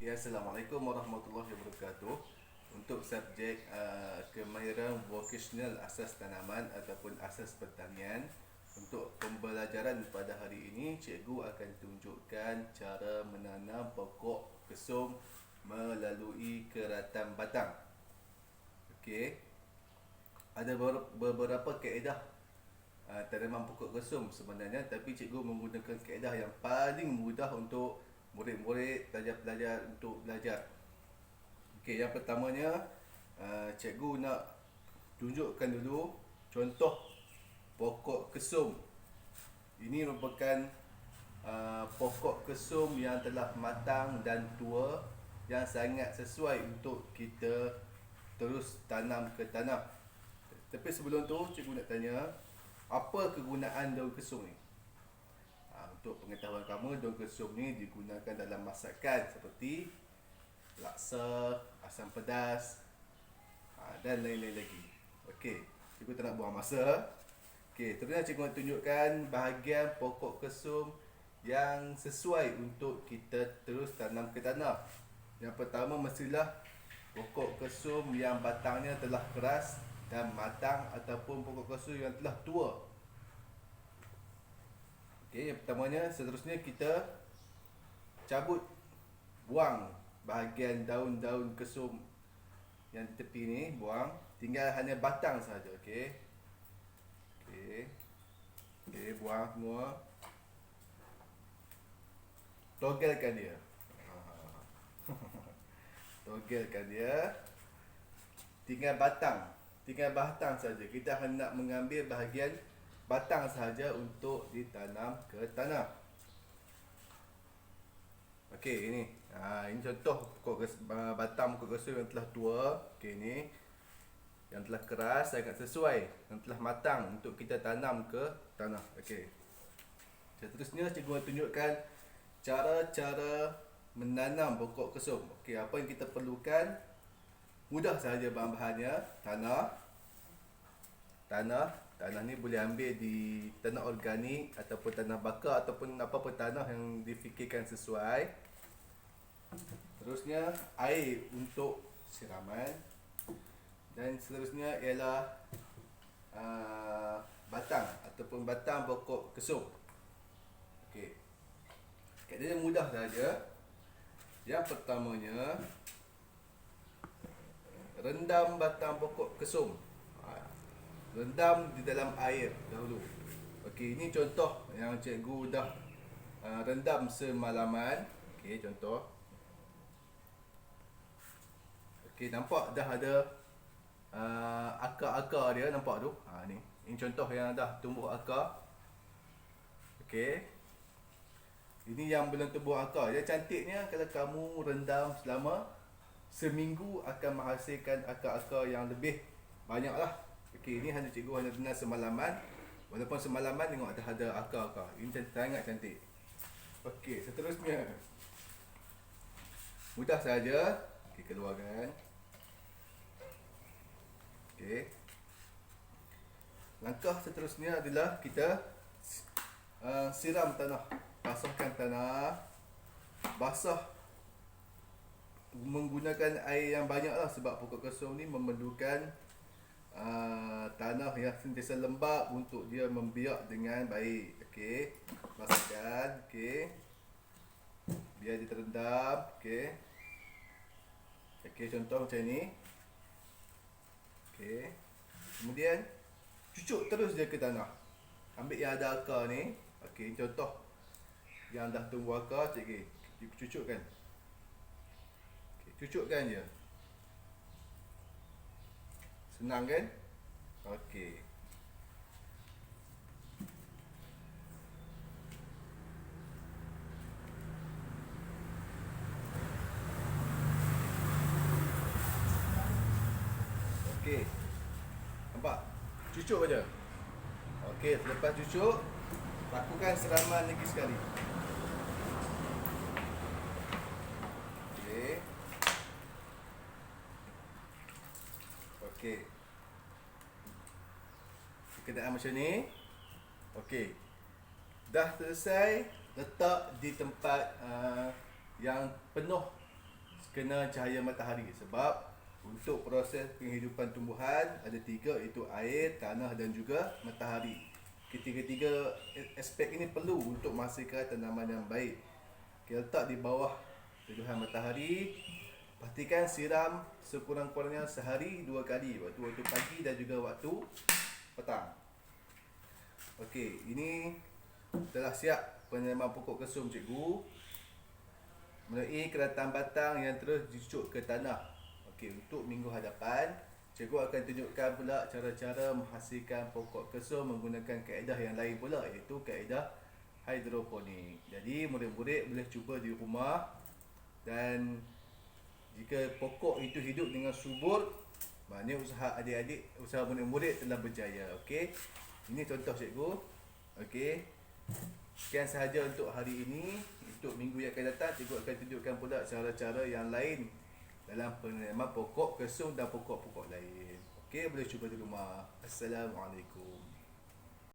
Okay, Assalamualaikum warahmatullahi wabarakatuh. Untuk subjek kemahiran vocational asas tanaman ataupun asas pertanian, untuk pembelajaran pada hari ini, cikgu akan tunjukkan cara menanam pokok kesum melalui keratan batang. Okey. Ada beberapa kaedah tanaman pokok kesum sebenarnya, tapi cikgu menggunakan kaedah yang paling mudah untuk murid-murid, pelajar-pelajar untuk belajar. Okey, yang pertamanya cikgu nak tunjukkan dulu contoh pokok kesum. Ini merupakan pokok kesum yang telah matang dan tua, yang sangat sesuai untuk kita terus tanam ke tanah. Tapi sebelum tu, cikgu nak tanya, apa kegunaan daun kesum ni? Untuk pengetahuan kamu, daun kesum ni digunakan dalam masakan seperti laksa, asam pedas dan lain-lain lagi. Okey, cikgu tak nak buang masa. Okey, terusnya cikgu nak tunjukkan bahagian pokok kesum yang sesuai untuk kita terus tanam ke tanah. Yang pertama, mestilah pokok kesum yang batangnya telah keras dan matang, ataupun pokok kesum yang telah tua. Okey, yang pertamanya, seterusnya kita buang bahagian daun-daun kesum yang di tepi ni, buang. Tinggal hanya batang saja, okey. Okey, buang semua. Togelkan dia. Togelkan dia. Tinggal batang saja. Kita hendak mengambil bahagian batang saja untuk ditanam ke tanah. Okey, ini. Ini contoh batang pokok kesum yang telah tua. Okey, ini yang telah keras, sangat sesuai, yang telah matang untuk kita tanam ke tanah. Okey. Seterusnya, cikgu tunjukkan cara-cara menanam pokok kesum. Okey, apa yang kita perlukan? Mudah sahaja bahan-bahannya. Tanah ni boleh ambil di tanah organik ataupun tanah bakar ataupun apa-apa tanah yang difikirkan sesuai. Terusnya, air untuk siraman. Dan seterusnya ialah batang ataupun batang pokok kesum. Okey. Kaedahnya mudah saja. Yang pertamanya, rendam batang pokok kesum. Rendam di dalam air dahulu. Okey, ini contoh yang cikgu dah rendam semalaman. Okey, contoh. Okey, nampak dah ada akar-akar dia, nampak tu? Ni. Ini contoh yang dah tumbuh akar. Okey. Ini yang belum tumbuh akar. Yang cantiknya, kalau kamu rendam selama seminggu, akan menghasilkan akar-akar yang lebih banyak lah. Okey, ini cikgu hanya rendam semalaman. Walaupun semalaman, tengok ada akar-akar. Ini sangat cantik. Okey, seterusnya, mudah saja. Okey, keluarkan. Okey. Langkah seterusnya adalah kita siram tanah. Basahkan tanah. Basah menggunakan air yang banyak lah, sebab pokok kesum ni memerlukan tanah yang sentiasa lembap untuk dia membiak dengan baik. Okey, basahkan. Okey, biar dia terendam. Okey. Okey, contoh macam ni. Okey. Kemudian cucuk terus dia ke tanah. Ambil yang ada akar ni. Okey, contoh yang dah tumbuh akar, cikgu cucukkan. Okey, cucukkan je. Senang kan? Okey. Okey. Nampak? Cucuk aja. Okey, selepas cucuk, lakukan siraman lagi sekali. Okey. Okey. Keadaan macam ni. Okey. Dah selesai, letak di tempat yang penuh kena cahaya matahari. Sebab untuk proses penghidupan tumbuhan ada 3, iaitu air, tanah dan juga matahari. Ketiga-tiga aspek ini perlu untuk menghasilkan tanaman yang baik. Kita letak di bawah teduhan matahari. Pastikan siram sekurang-kurangnya sehari 2 kali, waktu pagi dan juga waktu petang. Okey, ini telah siap penanaman pokok kesum cikgu melalui keratang batang yang terus dicucuk ke tanah. Okey, untuk minggu hadapan cikgu akan tunjukkan pula cara-cara menghasilkan pokok kesum menggunakan kaedah yang lain pula, iaitu kaedah hidroponik. Jadi murid-murid boleh cuba di rumah, dan jika pokok itu hidup dengan subur, maknanya usaha adik-adik, usaha murid-murid telah berjaya. Okey. Ini contoh cikgu. Okey. Sekian sahaja untuk hari ini. Untuk minggu yang akan datang, cikgu akan tunjukkan pula cara-cara yang lain dalam penanaman pokok kesum dan pokok-pokok lain. Okey, boleh cuba di rumah. Assalamualaikum.